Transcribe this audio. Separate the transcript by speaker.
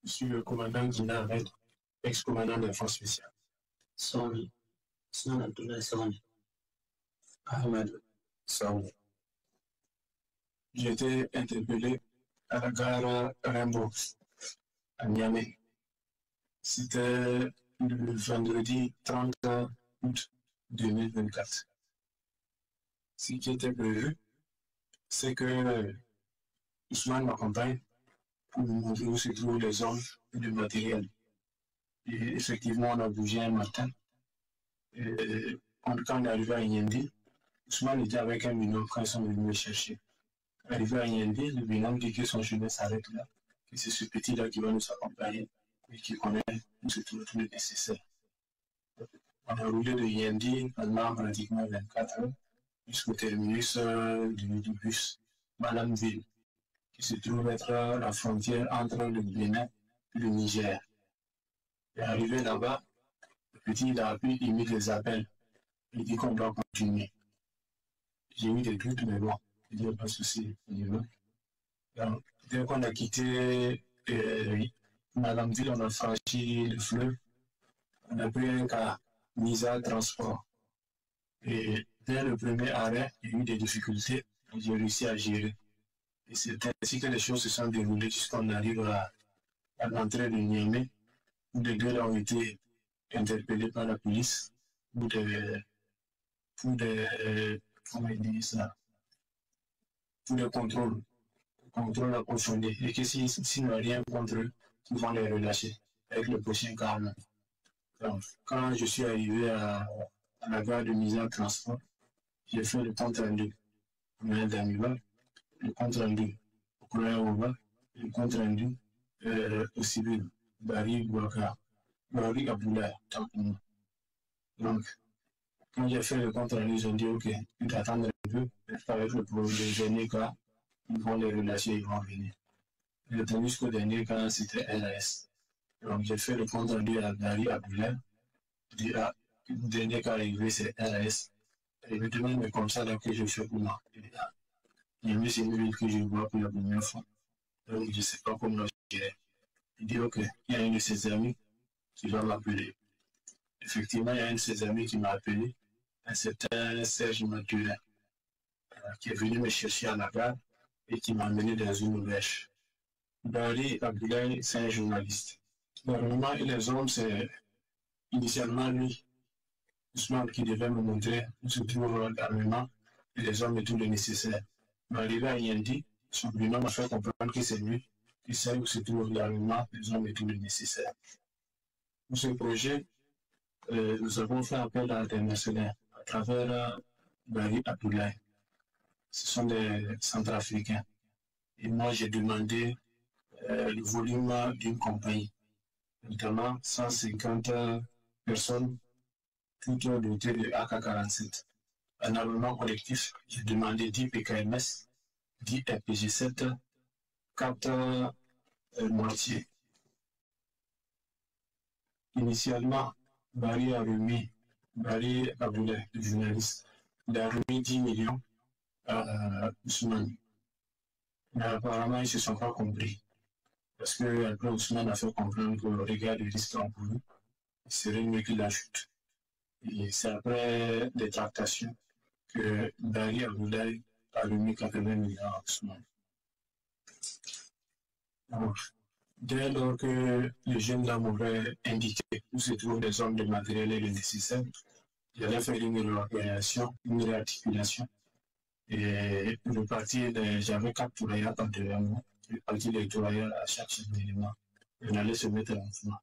Speaker 1: Je suis le commandant Guina Ahmed, ex-commandant de la force spéciale.
Speaker 2: Sony. Son Abdoulaye Sony.
Speaker 1: Ahmed Sony. J'ai été interpellé à la gare Rimbaud, à Niamey. C'était le vendredi 30 août 2024. Ce qui était prévu, c'est que Ousmane m'accompagne pour nous montrer où se trouvent les hommes et le matériel. Et effectivement, on a bougé un matin. Et quand on est arrivé à Yendi, Ousmane était avec un binôme quand ils sont venus me chercher. Arrivé à Yendi, le binôme dit que son chemin s'arrête là, que c'est ce petit-là qui va nous accompagner et qui connaît où se trouve tout le nécessaire. On a roulé de Yendi pendant pratiquement 24 heures jusqu'au terminus du bus Malamville, qui se trouve être la frontière entre le Bénin et le Niger. Et arrivé là-bas, le petit il a appris, il mit des appels. Il dit qu'on doit continuer. J'ai eu des doutes, mais bon, il n'y a pas de souci. Donc, dès qu'on a quitté Malamville, on a franchi le fleuve. On a pris un cas Misa Transport. Et dès le premier arrêt, il y a eu des difficultés. J'ai réussi à gérer. Et c'est ainsi que les choses se sont déroulées jusqu'on arrive à l'entrée de Niamey, où les deux ont été interpellés par la police pour des comment ils disent ça, pour des contrôles approfondis. Et que s'ils n'ont rien contre eux, ils vont les relâcher avec le prochain calme. Donc, quand je suis arrivé à la gare de mise en transport, j'ai fait le compte rendu au maire d'Amiba, le compte rendu au courrier Oba, le compte rendu au civil, Barry Abdoulaye, tant pour moi. Donc, quand j'ai fait le compte rendu, ils ont dit ok, tu t'attends un peu, avec le dernier cas, ils vont les relâcher, ils vont venir. J'ai attendu jusqu'au dernier cas, c'était RAS. Donc, j'ai fait le compte rendu à Barry Abdoulaye. Je dis, ah, le dernier cas arrivé, c'est RAS. Et il me demande, mais comme ça, là, que je fais pour moi. Je dis, ah, il y a une ville que je vois pour la première fois. Donc, je ne sais pas comment je dirais. Il dit, ok, il y a un de ses amis qui va m'appeler. Effectivement, il y a un de ses amis qui m'a appelé, un certain Serge Mathurin, qui est venu me chercher à la gare et qui m'a amené dans une brèche. Barry Abdoulaye, c'est un journaliste. Normalement, les hommes, c'est initialement lui, Ousmane, qui devait me montrer où se trouve l'armement et les hommes et tout le nécessaire. Mais arrivé à Yendi, son binôme m'a fait comprendre que c'est lui qui sait où se trouve l'armement, les hommes et tout le nécessaire. Pour ce projet, nous avons fait appel à l'international à travers Barry Abdoulaye. Ce sont des Centrafricains. Et moi, j'ai demandé le volume d'une compagnie, notamment 150 personnes, toutes dotées de AK-47. Un armement collectif, j'ai demandé 10 PKMS, 10 RPG-7, 4 mortiers. Initialement, Barry Abdoulaye, le journaliste, il a remis 10 millions à Ousmane. Mais apparemment, ils ne se sont pas compris. Parce que après, Ousmane a fait comprendre que le regard du risque encouru, il serait mieux qu'il ajoute. Et c'est après des tractations que Barry Abdoulaye a remis 80 millions à Ousmane. Donc, dès lors que le jeune homme m'aurait indiqué où se trouvent les hommes de matériel et le nécessaire, j'allais faire une réorganisation, une réarticulation. Et le parti, j'avais 4 touraillards devant moi. Le parti des touraillards à chaque élément. On allait se mettre en mouvement.